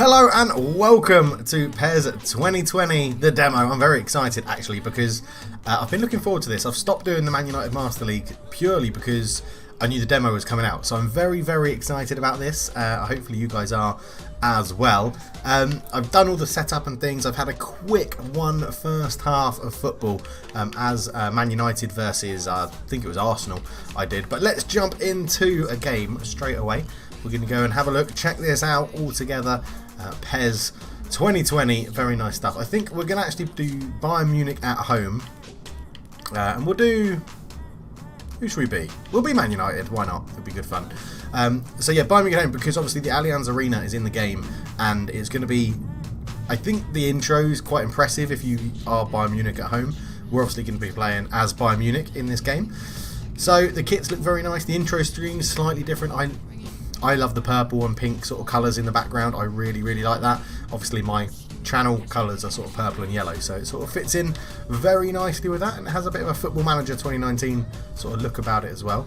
Hello and welcome to PES2020, the demo. I'm very excited actually because I've been looking forward to this. I've stopped doing the Man United Master League purely because I knew the demo was coming out. So I'm very excited about this. Hopefully you guys are as well. I've done all the setup and things. I've had a quick first half of football as Man United versus, I think it was Arsenal I did. But let's jump into a game straight away. We're going to go and have a look, check this out all together. PES 2020, very nice stuff. I think we're going to actually do Bayern Munich at home. And we'll do... Who should we be? We'll be Man United, why not? It'll be good fun. So yeah, Bayern Munich at home, because obviously the Allianz Arena is in the game. And it's going to be... I think the intro is quite impressive if you are Bayern Munich at home. We're obviously going to be playing as Bayern Munich in this game. So the kits look very nice. The intro screen is slightly different. I love the purple and pink sort of colours in the background. I really like that. Obviously my channel colours are sort of purple and yellow, so it sort of fits in very nicely with that, and it has a bit of a Football Manager 2019 sort of look about it as well.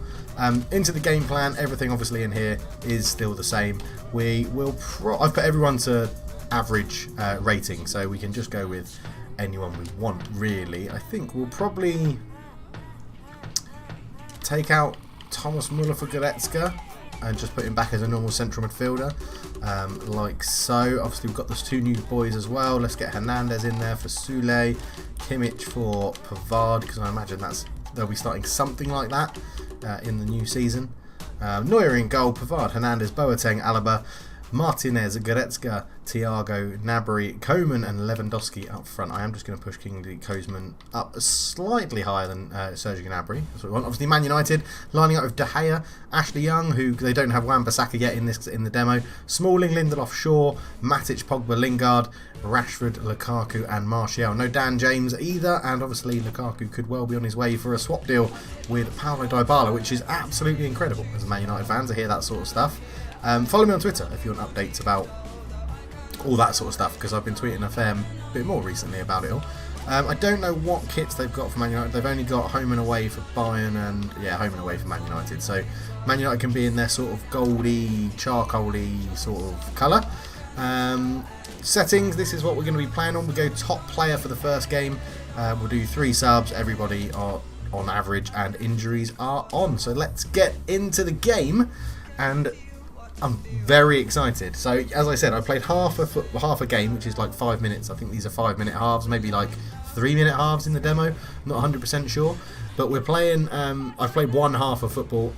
Into the game plan, everything obviously in here is still the same. I've put everyone to average rating, so we can just go with anyone we want really. I think we'll probably take out Thomas Müller for Goretzka and just put him back as a normal central midfielder, like so. Obviously we've got those two new boys as well. Let's get Hernandez in there for Sule, Kimmich for Pavard, because I imagine they'll be starting something like that in the new season. Neuer in goal, Pavard, Hernandez, Boateng, Alaba, Martinez, Goretzka, Thiago, Gnabry, Koeman and Lewandowski up front. I am just going to push Kingsley Coman up slightly higher than Sergio Gnabry. That's what we want. Obviously Man United lining up with De Gea, Ashley Young, who they don't have Wan-Bissaka yet in the demo, Smalling, Lindelof, Shaw, Matic, Pogba, Lingard, Rashford, Lukaku and Martial. No Dan James either, and obviously Lukaku could well be on his way for a swap deal with Paulo Dybala, which is absolutely incredible as a Man United fan to hear that sort of stuff. Follow me on Twitter if you want updates about all that sort of stuff, because I've been tweeting a fair bit more recently about it all. I don't know what kits they've got for Man United. They've only got home and away for Bayern and, yeah, home and away for Man United. So Man United can be in their sort of goldy, charcoaly sort of colour. Settings, this is what we're going to be playing on. We go top player for the first game. We'll do 3 subs. Everybody are on average and injuries are on. So let's get into the game, and I'm very excited. So as I said, I played half a game, which is like 5 minutes. I think these are 5-minute halves, maybe like 3-minute halves in the demo. Not 100% sure, but we're playing. I've played one half of football.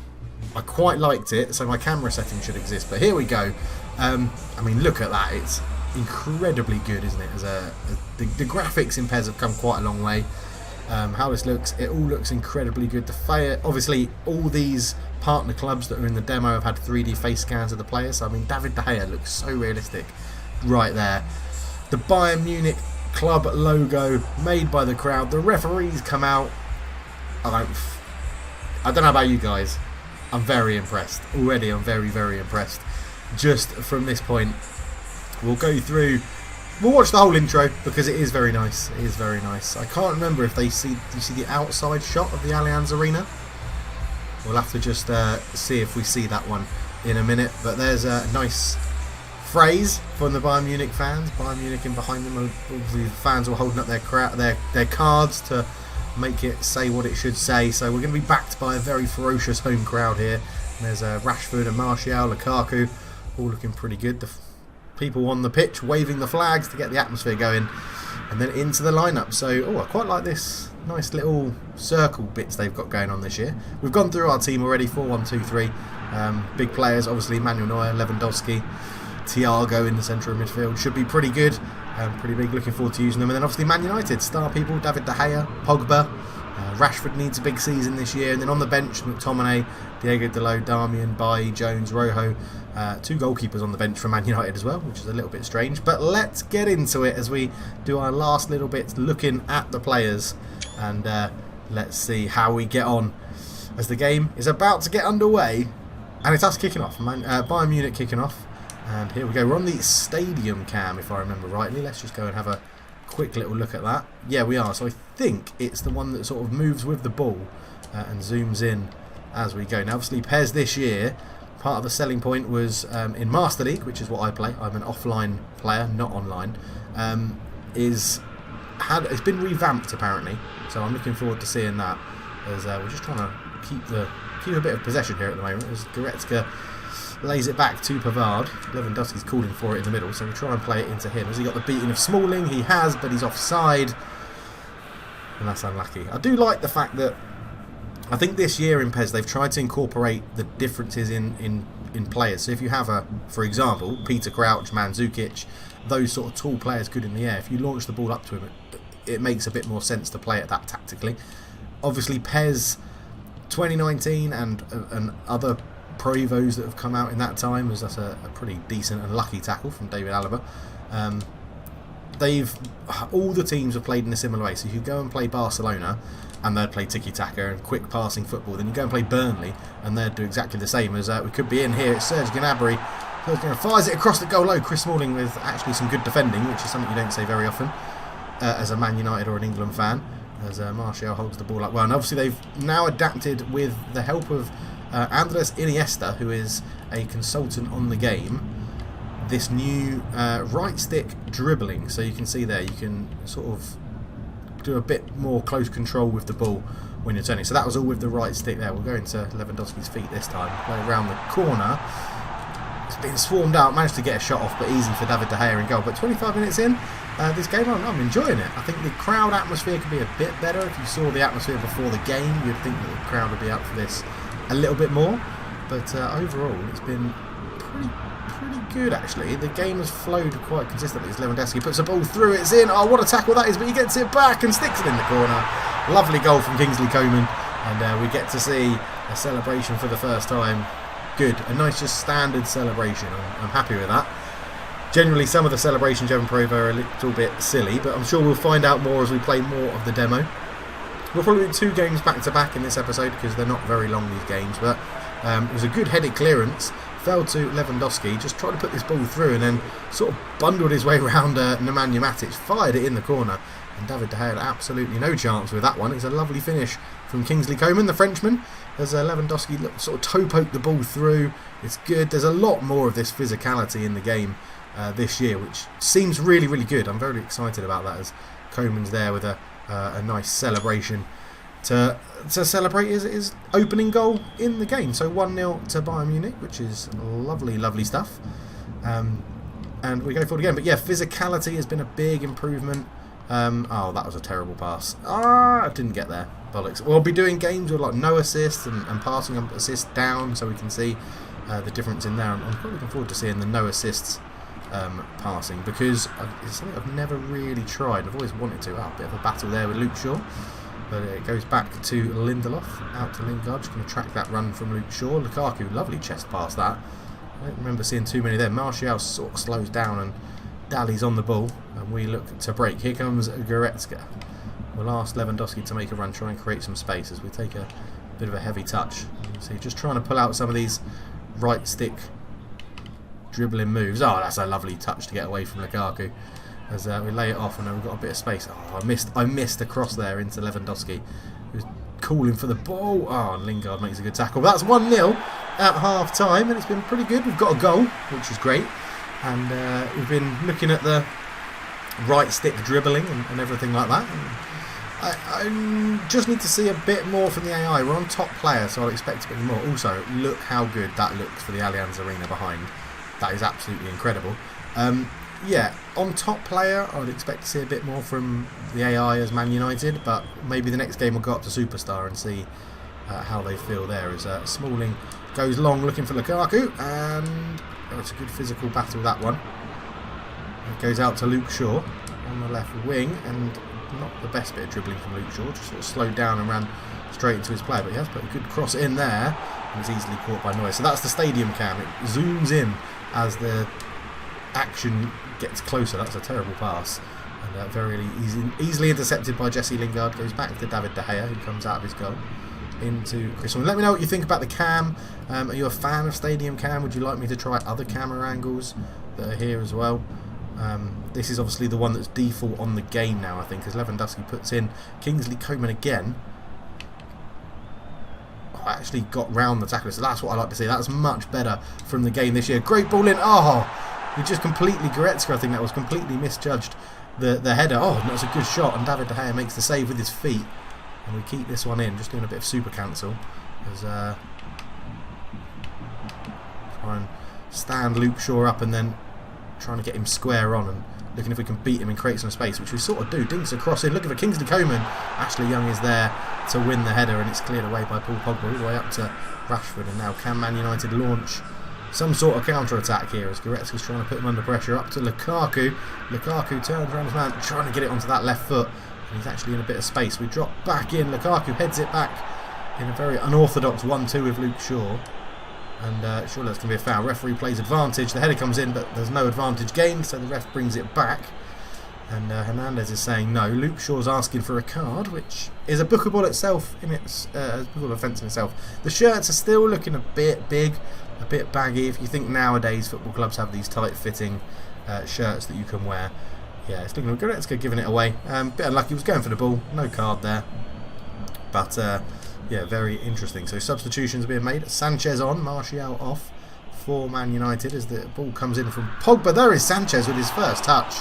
I quite liked it, so my camera setting should exist. But here we go. I mean, look at that. It's incredibly good, isn't it? The graphics in PES have come quite a long way. How this looks, it all looks incredibly good. Obviously, all these partner clubs that are in the demo have had 3D face scans of the players. So, I mean, David De Gea looks so realistic right there. The Bayern Munich club logo made by the crowd. The referees come out. I don't know about you guys. I'm very impressed. Already, I'm very impressed. Just from this point, we'll go through. We'll watch the whole intro because it is very nice. It is very nice. I can't remember if you see the outside shot of the Allianz Arena. We'll have to just see if we see that one in a minute. But there's a nice phrase from the Bayern Munich fans. Bayern Munich in behind them. All the fans were holding up their cards to make it say what it should say. So we're going to be backed by a very ferocious home crowd here. And there's Rashford and Martial, Lukaku, all looking pretty good. The people on the pitch waving the flags to get the atmosphere going, and then into the lineup. So I quite like this nice little circle bits they've got going on this year. We've gone through our team already, 4-1-2-3. Big players, obviously Manuel Neuer, Lewandowski, Thiago in the centre of midfield should be pretty good, pretty big. Looking forward to using them. And then obviously Man United star people, David De Gea, Pogba, Rashford needs a big season this year, and then on the bench McTominay, Diego Dalot, Darmian, Bailly, Jones, Rojo. 2 goalkeepers on the bench for Man United as well, which is a little bit strange. But let's get into it as we do our last little bit looking at the players, and let's see how we get on as the game is about to get underway. And it's us kicking off, Bayern Munich kicking off. And here we go. We're on the stadium cam, if I remember rightly. Let's just go and have a quick little look at that. Yeah, we are. So I think it's the one that sort of moves with the ball and zooms in as we go. Now, obviously, PES this year part of the selling point was in Master League, which is what I play. I'm an offline player, not online. It's been revamped apparently, so I'm looking forward to seeing that. As we're just trying to keep a bit of possession here at the moment. As Goretzka lays it back to Pavard. Lewandowski's calling for it in the middle, so we try and play it into him. Has he got the beating of Smalling? He has, but he's offside, and that's unlucky. I do like the fact that I think this year in PES they've tried to incorporate the differences in players. So if you have for example, Peter Crouch, Man Utd, those sort of tall players good in the air, if you launch the ball up to him, it makes a bit more sense to play it that tactically. Obviously PES 2019 and other Pro Evos that have come out in that time, as that's a pretty decent and lucky tackle from David Alaba. All the teams have played in a similar way. So if you go and play Barcelona and they'd play tiki-taka and quick passing football, then you go and play Burnley and they'd do exactly the same. As we could be in here, it's Serge Gnabry. Fires it across the goal line. Chris Smalling with actually some good defending, which is something you don't say very often as a Man United or an England fan, as Martial holds the ball up well. And obviously they've now adapted with the help of Andres Iniesta, who is a consultant on the game, this new right stick dribbling. So you can see there, you can sort of do a bit more close control with the ball when you're turning. So that was all with the right stick there. We'll go into Lewandowski's feet this time, play around the corner. It's been swarmed out, managed to get a shot off, but easy for David De Gea in goal. But 25 minutes in, this game, I'm enjoying it. I think the crowd atmosphere could be a bit better. If you saw the atmosphere before the game, you'd think that the crowd would be out for this a little bit more. But overall, it's been pretty good actually. The game has flowed quite consistently as Lewandowski puts the ball through, it's in. Oh, what a tackle that is, but he gets it back and sticks it in the corner. Lovely goal from Kingsley Coman, and we get to see a celebration for the first time. Good, a nice just standard celebration. I'm happy with that. Generally some of the celebrations Pro Evo are a little bit silly, but I'm sure we'll find out more as we play more of the demo. We'll probably do 2 games back to back in this episode because they're not very long, these games, but it was a good headed clearance. Fell to Lewandowski, just tried to put this ball through and then sort of bundled his way around Nemanja Matic, fired it in the corner, and David De Gea had absolutely no chance with that one. It's a lovely finish from Kingsley Coman, the Frenchman, as Lewandowski sort of toe-poked the ball through. It's good. There's a lot more of this physicality in the game this year, which seems really, really good. I'm very excited about that, as Coman's there with a nice celebration to celebrate his opening goal in the game. So 1-0 to Bayern Munich, which is lovely, lovely stuff. And we go forward again. But yeah, physicality has been a big improvement. Oh, that was a terrible pass. I didn't get there. Bollocks. We'll be doing games with like no assists and passing assists down, so we can see the difference in there. I'm quite looking forward to seeing the no assists passing, because it's something I've never really tried. I've always wanted to. A bit of a battle there with Luke Shaw. But it goes back to Lindelof, out to Lingard, just going to track that run from Luke Shaw. Lukaku, lovely chest pass that. I don't remember seeing too many there. Martial sort of slows down and dallies on the ball, and we look to break. Here comes Goretzka. We'll ask Lewandowski to make a run, try and create some space as we take a bit of a heavy touch. So just trying to pull out some of these right stick dribbling moves. Oh, that's a lovely touch to get away from Lukaku. As we lay it off, and then we've got a bit of space. Oh, I missed a cross there into Lewandowski, who's calling for the ball. Oh, and Lingard makes a good tackle. That's 1-0 at half time, and it's been pretty good. We've got a goal, which is great, and we've been looking at the right stick dribbling and everything like that. I just need to see a bit more from the AI. We're on top player, so I'll expect a bit more. Also, look how good that looks for the Allianz Arena behind. That is absolutely incredible. Yeah, on top player, I would expect to see a bit more from the AI as Man United, but maybe the next game will go up to Superstar and see how they feel there. As Smalling goes long looking for Lukaku, and it's a good physical battle, that one. It goes out to Luke Shaw on the left wing, and not the best bit of dribbling from Luke Shaw, just sort of slowed down and ran straight into his player, but he has put a good cross in there, and was easily caught by Neuer. So that's the stadium cam. It zooms in as the action gets closer. That's a terrible pass, and very easily intercepted by Jesse Lingard. Goes back to David De Gea, who comes out of his goal into Chris. Let me know what you think about the cam. Are you a fan of stadium cam? Would you like me to try other camera angles that are here as well? This is obviously the one that's default on the game now, I think, as Lewandowski puts in Kingsley Coman again. Oh, actually got round the tackler, so that's what I like to see. That's much better from the game this year. Great ball in. Oh, he just completely, Goretzka, I think that was completely misjudged the header. Oh, that's a good shot, and David De Gea makes the save with his feet. And we keep this one in, just doing a bit of super cancel. As try and stand Luke Shaw up and then trying to get him square on and looking if we can beat him and create some space, which we sort of do. Dinks across in, looking for Kingsley Coman. Ashley Young is there to win the header, and it's cleared away by Paul Pogba all the way up to Rashford. And now can Man United launch some sort of counter-attack here as Goretzka's trying to put him under pressure, up to Lukaku. Lukaku turns around his man, trying to get it onto that left foot, and he's actually in a bit of space. We drop back in, Lukaku heads it back in a very unorthodox 1-2 with Luke Shaw. And surely that's going to be a foul. Referee plays advantage. The header comes in, but there's no advantage gained, so the ref brings it back. And Hernandez is saying no. Luke Shaw's asking for a card, which is a bookable itself in its bookable offence in itself. The shirts are still looking a bit big, a bit baggy. If you think nowadays football clubs have these tight-fitting shirts that you can wear, yeah, it's looking good. Goretzka giving it away. Bit unlucky. He was going for the ball. No card there, but. Yeah, very interesting. So substitutions are being made. Sanchez on, Martial off for Man United as the ball comes in from Pogba. There is Sanchez with his first touch,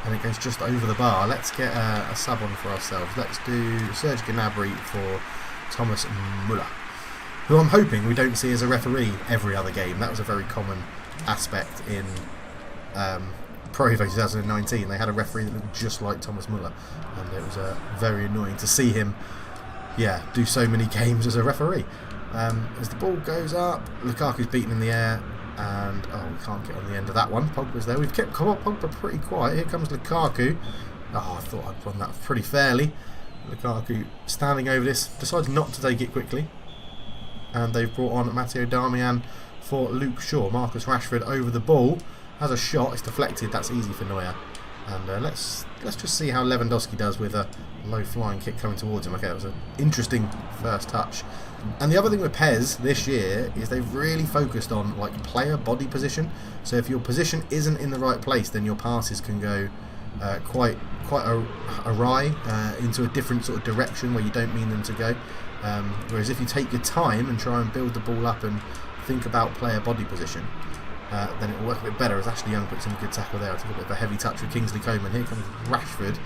and it goes just over the bar. Let's get a sub on for ourselves. Let's do Serge Gnabry for Thomas Müller, who I'm hoping we don't see as a referee every other game. That was a very common aspect in Pro Evo 2019. They had a referee that looked just like Thomas Müller, and it was very annoying to see him do so many games as a referee. As the ball goes up, Lukaku's beaten in the air, and we can't get on the end of that one. Pogba's there. We've kept Pogba pretty quiet. Here comes Lukaku. I thought I'd won that pretty fairly. Lukaku standing over this, decides not to take it quickly, and they've brought on Matteo Darmian for Luke Shaw. Marcus Rashford over the ball, has a shot, it's deflected. That's easy for Neuer. And let's just see how Lewandowski does with a low flying kick coming towards him. Okay, that was an interesting first touch. And the other thing with PES this year is they've really focused on like player body position. So if your position isn't in the right place, then your passes can go quite awry into a different sort of direction where you don't mean them to go. Whereas if you take your time and try and build the ball up and think about player body position, then it will work a bit better, as Ashley Young puts in a good tackle there. I took a bit of a heavy touch with Kingsley Coman. Here comes Rashford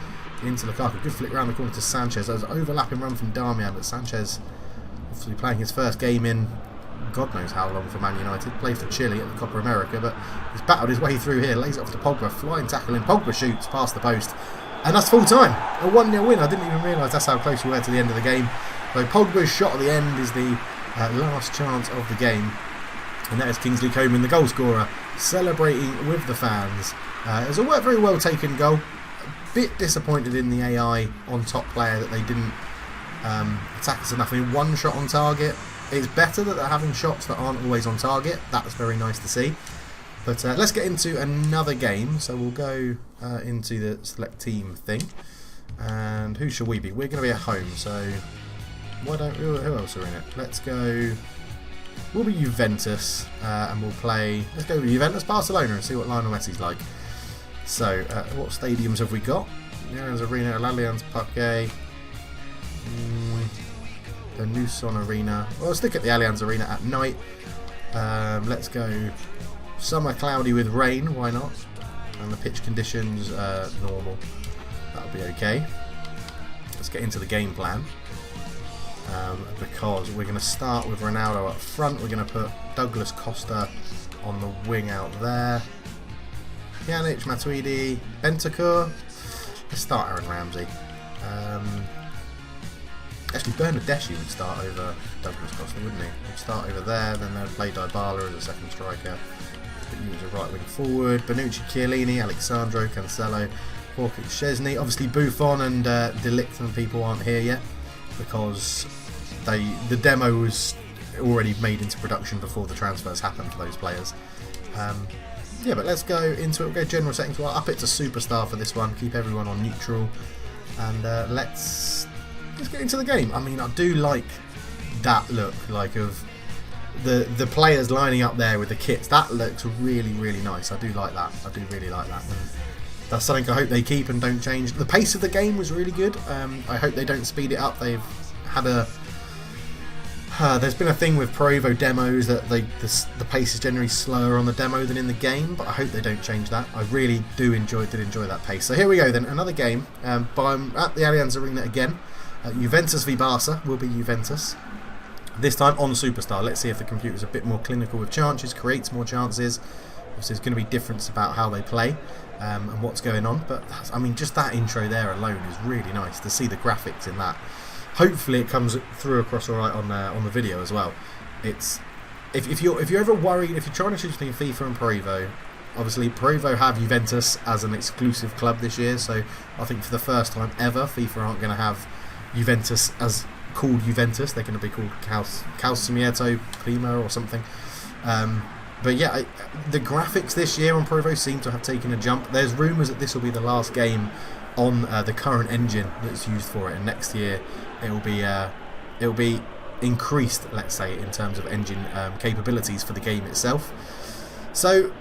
into Lukaku. Good flick around the corner to Sanchez. That was an overlapping run from Darmian, but Sanchez obviously playing his first game in God knows how long for Man United. Played for Chile at the Copa America, but he's battled his way through here. Lays it off to Pogba. Flying tackle in. Pogba shoots past the post. And that's full time. A 1-0 win. I didn't even realise that's how close we were to the end of the game. So Pogba's shot at the end is the last chance of the game. And that is Kingsley Coman, the goal scorer, celebrating with the fans. It was a very well taken goal. A bit disappointed in the AI on top player that they didn't attack us enough. I mean, one shot on target. It's better that they're having shots that aren't always on target. That's very nice to see. But let's get into another game. So we'll go into the select team thing. And who shall we be? We're going to be at home. So who else are in it? Let's go. We'll be Juventus, and we'll play. Let's go with Juventus Barcelona and see what Lionel Messi's like. So, what stadiums have we got? The Allianz Arena, Allianz Parque, the Nuson Arena. Well, let's look at the Allianz Arena at night. Let's go summer cloudy with rain, why not? And the pitch conditions normal. That'll be okay. Let's get into the game plan. Because we're going to start with Ronaldo up front. We're going to put Douglas Costa on the wing out there. Pjanic, Matuidi, Bentancur. Let's start Aaron Ramsey. Actually, Bernardeschi would start over Douglas Costa, wouldn't he? He'd start over there, then they'd play Dybala as a second striker. But he was a right wing forward. Bonucci, Chiellini, Alexandro, Cancelo, Horkic, Szczesny. Obviously, Buffon and De Ligt and people aren't here yet, because the demo was already made into production before the transfers happened for those players. Yeah, but let's go into it. We'll go general settings. We'll up it to superstar for this one. Keep everyone on neutral, and let's get into the game. I mean, I do like that look, like of the players lining up there with the kits. That looks really, really nice. I do like that. I do really like that. And that's something I hope they keep and don't change. The pace of the game was really good. I hope they don't speed it up. They've had There's been a thing with Pro Evo demos that the pace is generally slower on the demo than in the game, but I hope they don't change that. I really did enjoy that pace. So here we go then, another game. I'm at the Allianz Arena again. Juventus v Barca will be Juventus. This time on Superstar. Let's see if the computer's a bit more clinical with chances, creates more chances. Obviously, there's going to be difference about how they play and what's going on. But I mean, just that intro there alone is really nice to see the graphics in that. Hopefully it comes through across all right on the video as well. It's if you're ever worried, if you're trying to choose between FIFA and Pro Evo, obviously Pro Evo have Juventus as an exclusive club this year, so I think for the first time ever, FIFA aren't going to have Juventus as called Juventus. They're going to be called Calcimieto Prima or something. But yeah, the graphics this year on Pro Evo seem to have taken a jump. There's rumours that this will be the last game on the current engine that's used for it, and next year it will be increased, let's say, in terms of engine capabilities for the game itself. So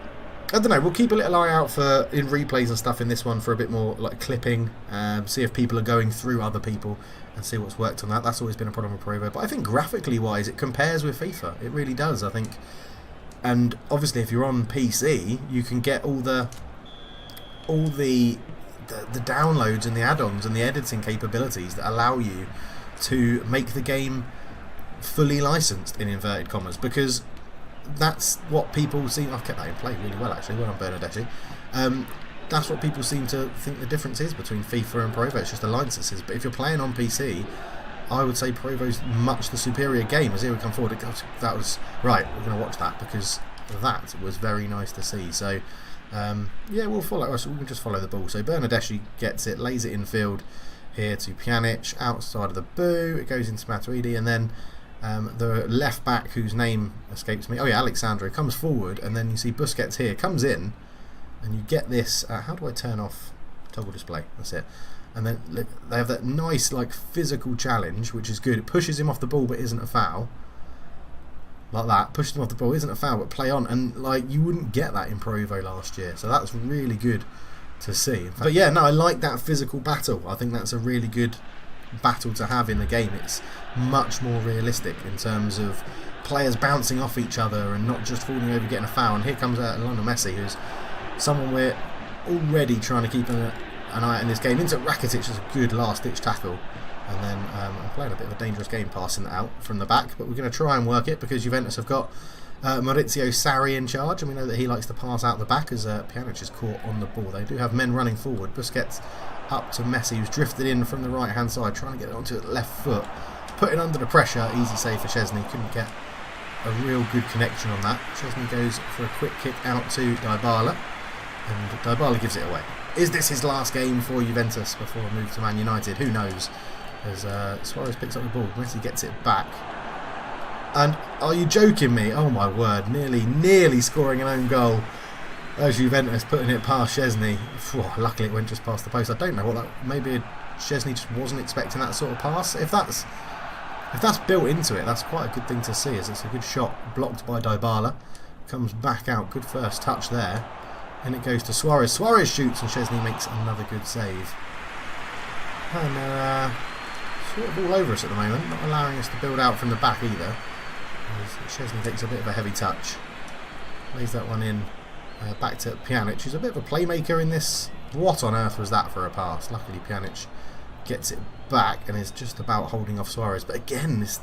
I don't know, we'll keep a little eye out for in replays and stuff in this one for a bit more like clipping, see if people are going through other people and see what's worked on that. That's always been a problem with Pro Evo, but I think graphically wise it compares with FIFA. It really does, I think. And obviously if you're on PC you can get all the downloads and the add-ons and the editing capabilities that allow you to make the game fully licensed in inverted commas, because that's what people seem. I've kept that in play really well actually. Well done, Bernardeschi. That's what people seem to think the difference is between FIFA and Pro Evo. It's just the licenses. But if you're playing on PC, I would say Pro Evo's much the superior game. As here we come forward, that was right. We're going to watch that because that was very nice to see. So. Yeah, we'll follow. So we can just follow the ball. So Bernardeschi gets it, lays it in field here to Pjanic, outside of the boo. It goes into Matuidi, and then the left back, whose name escapes me. Oh yeah, Alexandro comes forward, and then you see Busquets here comes in, and you get this. How do I turn off toggle display? That's it. And then look, they have that nice like physical challenge, which is good. It pushes him off the ball, but isn't a foul. Like that, pushes him off the ball, isn't a foul, but play on, and like you wouldn't get that in Pro Evo last year, so that's really good to see. But yeah, no, I like that physical battle. I think that's a really good battle to have in the game. It's much more realistic in terms of players bouncing off each other and not just falling over getting a foul. And here comes Lionel Messi, who's someone we're already trying to keep an eye on in this game. Into Rakitic, is a good last-ditch tackle. And then I'm playing a bit of a dangerous game passing that out from the back, but we're going to try and work it because Juventus have got Maurizio Sarri in charge, and we know that he likes to pass out the back as Pjanic is caught on the ball. They do have men running forward. Busquets up to Messi, who's drifted in from the right-hand side, trying to get it onto the left foot. Putting under the pressure, easy save for Szczesny. Couldn't get a real good connection on that. Szczesny goes for a quick kick out to Dybala, and Dybala gives it away. Is this his last game for Juventus before a move to Man United? Who knows? As Suarez picks up the ball, Messi gets it back. And are you joking me? Oh my word, nearly scoring an own goal. As Juventus putting it past Szczesny. Luckily it went just past the post. I don't know what that, maybe Szczesny just wasn't expecting that sort of pass. If that's built into it, that's quite a good thing to see, as it's a good shot blocked by Dybala. Comes back out, good first touch there. And it goes to Suarez. Suarez shoots and Szczesny makes another good save. And sort of all over us at the moment, not allowing us to build out from the back either. Szczesny takes a bit of a heavy touch, lays that one in back to Pjanic, who's a bit of a playmaker in this. What on earth was that for a pass? Luckily Pjanic gets it back and is just about holding off Suarez, but again, this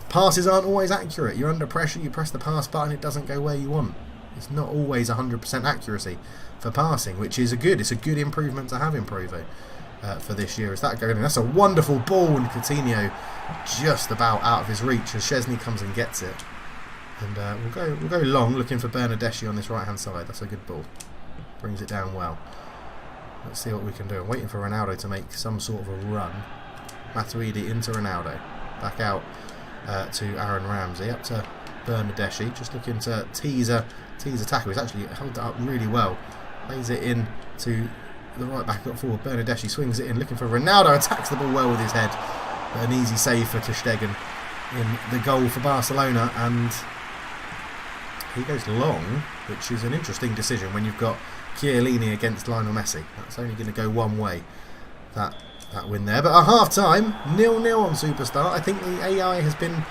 passes aren't always accurate. You're under pressure, you press the pass button, it doesn't go where you want. It's not always 100% accuracy for passing, which is it's a good improvement to have in Pro Evo. For this year, is that going in? That's a wonderful ball, and Coutinho just about out of his reach as Szczesny comes and gets it. And we'll go long, looking for Bernardeschi on this right hand side. That's a good ball. Brings it down well. Let's see what we can do. I'm waiting for Ronaldo to make some sort of a run. Matuidi into Ronaldo, back out to Aaron Ramsey, up to Bernardeschi, just looking to tease a tackle. He's actually held it up really well. Lays it in to the right back got forward. Bernardeschi swings it in, looking for Ronaldo, attacks the ball well with his head. But an easy save for ter Stegen in the goal for Barcelona, and he goes long, which is an interesting decision when you've got Chiellini against Lionel Messi. That's only going to go one way, that win there. But at half time, 0-0 on Superstar. I think the AI has been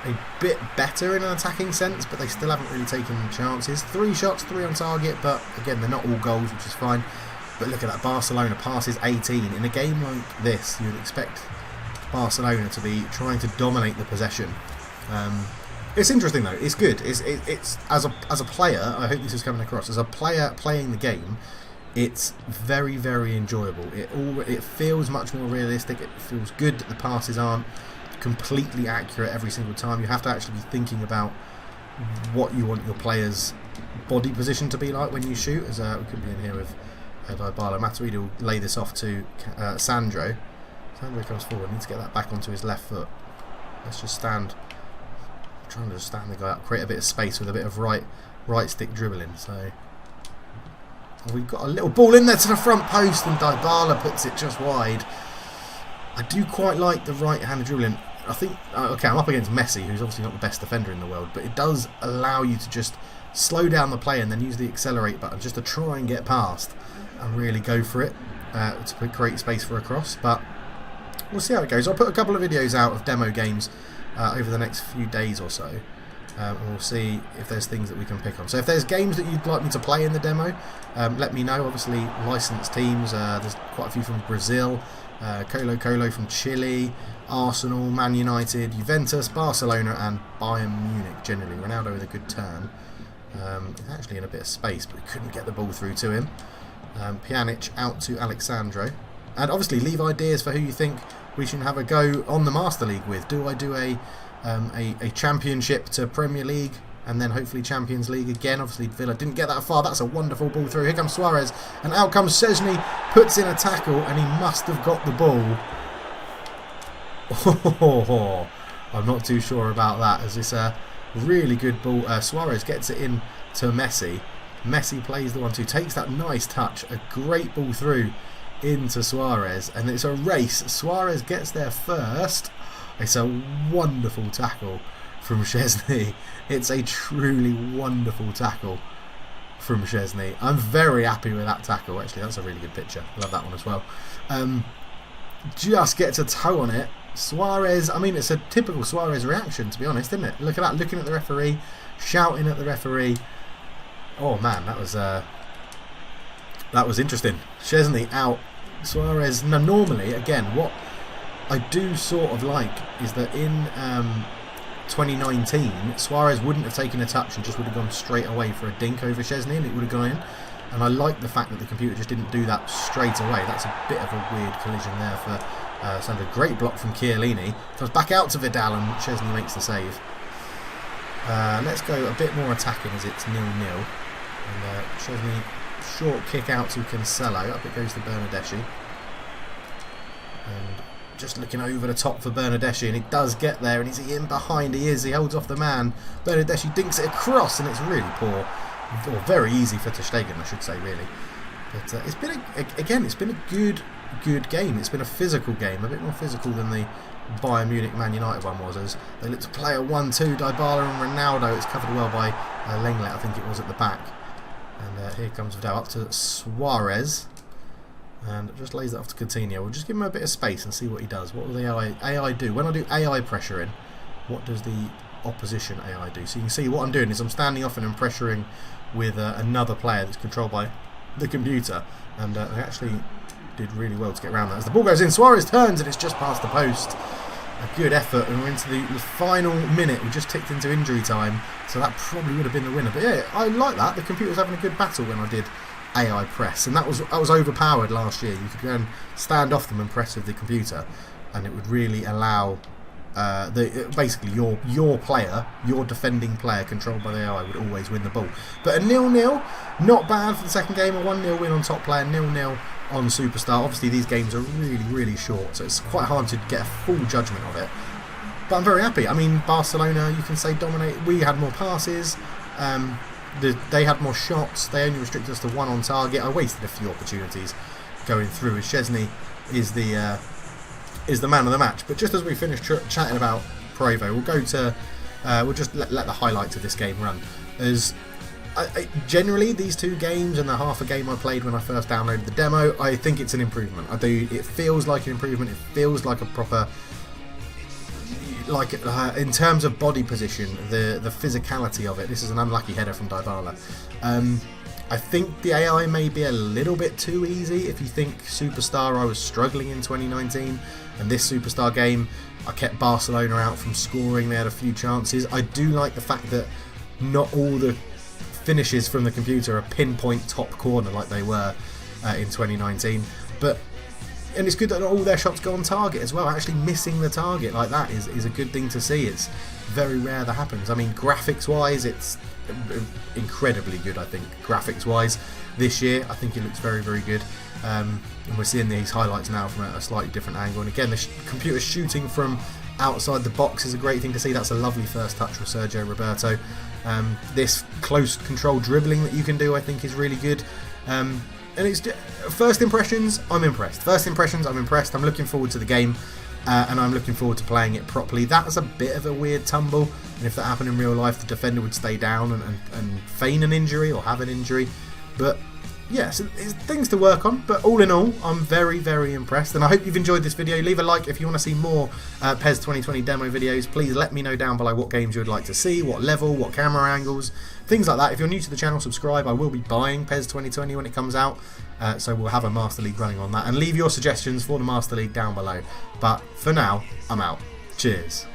a bit better in an attacking sense, but they still haven't really taken chances. 3 shots, 3 on target, but again, they're not all goals, which is fine. But look at that, Barcelona passes 18. In a game like this, you would expect Barcelona to be trying to dominate the possession. It's interesting though. It's good. It's as a player. I hope this is coming across. As a player playing the game, it's very, very enjoyable. It feels much more realistic. It feels good that the passes aren't completely accurate every single time. You have to actually be thinking about what you want your player's body position to be like when you shoot. As we could be in here with Dybala. Matuidi will lay this off to Sandro. Sandro comes forward. Needs to get that back onto his left foot. Let's just stand. I'm trying to just stand the guy up, create a bit of space with a bit of right stick dribbling. So we've got a little ball in there to the front post, and Dybala puts it just wide. I do quite like the right-handed dribbling. I think, okay, I'm up against Messi, who's obviously not the best defender in the world, but it does allow you to just slow down the play and then use the accelerate button just to try and get past and really go for it to create space for a cross. But we'll see how it goes. I'll put a couple of videos out of demo games over the next few days or so, and we'll see if there's things that we can pick on. So if there's games that you'd like me to play in the demo, let me know. Obviously, licensed teams, there's quite a few from Brazil, Colo from Chile, Arsenal, Man United, Juventus, Barcelona and Bayern Munich generally. Ronaldo with a good turn. He's actually in a bit of space, but we couldn't get the ball through to him. Pjanic out to Alexandro. And obviously leave ideas for who you think we should have a go on the Master League with. Do I do a Championship to Premier League and then hopefully Champions League again? Obviously Villa didn't get that far. That's a wonderful ball through. Here comes Suarez, and out comes Szczesny, puts in a tackle, and he must have got the ball. Oh, I'm not too sure about that, as it's a really good ball. Suarez gets it in to Messi. Messi plays the 1-2, takes that nice touch, a great ball through into Suarez, and it's a race. Suarez gets there first. It's a wonderful tackle from Szczesny. It's a truly wonderful tackle from Szczesny. I'm very happy with that tackle. Actually, that's a really good picture. Love that one as well. Just gets a toe on it. Suarez, I mean, it's a typical Suarez reaction, to be honest, isn't it? Look at that, looking at the referee, shouting at the referee. Oh man, that was interesting. Szczesny out. Suarez. Now, normally, again, what I do sort of like is that in 2019, Suarez wouldn't have taken a touch and just would have gone straight away for a dink over Szczesny, and it would have gone in. And I like the fact that the computer just didn't do that straight away. That's a bit of a weird collision there for Sandro. Great block from Chiellini. Comes back out to Vidal, and Szczesny makes the save. Let's go a bit more attacking as it's 0-0. And Szczesny, short kick out to Cancelo. Up it goes to Bernardeschi. And just looking over the top for Bernardeschi, and he does get there, and is he in behind? He is. He holds off the man. Bernardeschi dinks it across, and it's really poor. Or very easy for Ter Stegen, I should say, really. But it's been it's been a good game. It's been a physical game, a bit more physical than the Bayern Munich Man United one was, as they look to play a 1-2. Dybala and Ronaldo. It's covered well by Lenglet, I think it was, at the back. And here comes Vidal up to Suarez, and just lays it off to Coutinho. We'll just give him a bit of space and see what he does. What will the AI do? When I do AI pressure in, what does the opposition AI do? So you can see what I'm doing is I'm standing off and I'm pressuring with another player that's controlled by the computer, and they actually did really well to get around that. As the ball goes in, Suarez turns, and it's just past the post. A good effort, and we're into the final minute. We just ticked into injury time, so that probably would have been the winner. But yeah, I like that. The computer was having a good battle when I did AI press, and that was overpowered last year. You could go and stand off them and press with the computer, and it would really allow basically your player, your defending player controlled by the AI, would always win the ball. But a 0-0, not bad for the second game. A 1-0 win on top player, 0-0 on Superstar. Obviously these games are really short, so it's quite hard to get a full judgment of it. But I'm very happy. I mean, Barcelona, you can say, dominate. We had more passes. They had more shots. They only restricted us to 1 on target. I wasted a few opportunities going through, as Szczesny is the man of the match. But just as we finish chatting about Pro Evo, we'll go to we'll just let the highlights of this game run. As generally these two games and the half a game I played when I first downloaded the demo, I think it's an improvement. It feels like an improvement. It feels like a proper like in terms of body position, the physicality of it. This is an unlucky header from Dybala. I think the AI may be a little bit too easy. If you think Superstar, I was struggling in 2019, and this Superstar game, I kept Barcelona out from scoring. They had a few chances. I do like the fact that not all the finishes from the computer are pinpoint top corner like they were in 2019. And it's good that all their shots go on target as well. Actually missing the target like that is a good thing to see. It's very rare that happens. I mean, graphics-wise, it's incredibly good, I think. Graphics-wise, this year, I think it looks very, very good. And we're seeing these highlights now from a slightly different angle. And again, the computer shooting from outside the box is a great thing to see. That's a lovely first touch from Sergio Roberto. This close control dribbling that you can do, I think, is really good. And it's first impressions, I'm impressed. First impressions, I'm impressed. I'm looking forward to the game, and I'm looking forward to playing it properly. That's a bit of a weird tumble, and if that happened in real life, the defender would stay down and feign an injury or have an injury. But yeah, so it's things to work on. But all in all, I'm very, very impressed, and I hope you've enjoyed this video. Leave a like if you want to see more PES 2020 demo videos. Please let me know down below what games you would like to see, what level, what camera angles, things like that. If you're new to the channel, subscribe. I will be buying PES 2020 when it comes out, so we'll have a Master League running on that. And leave your suggestions for the Master League down below. But for now, I'm out. Cheers.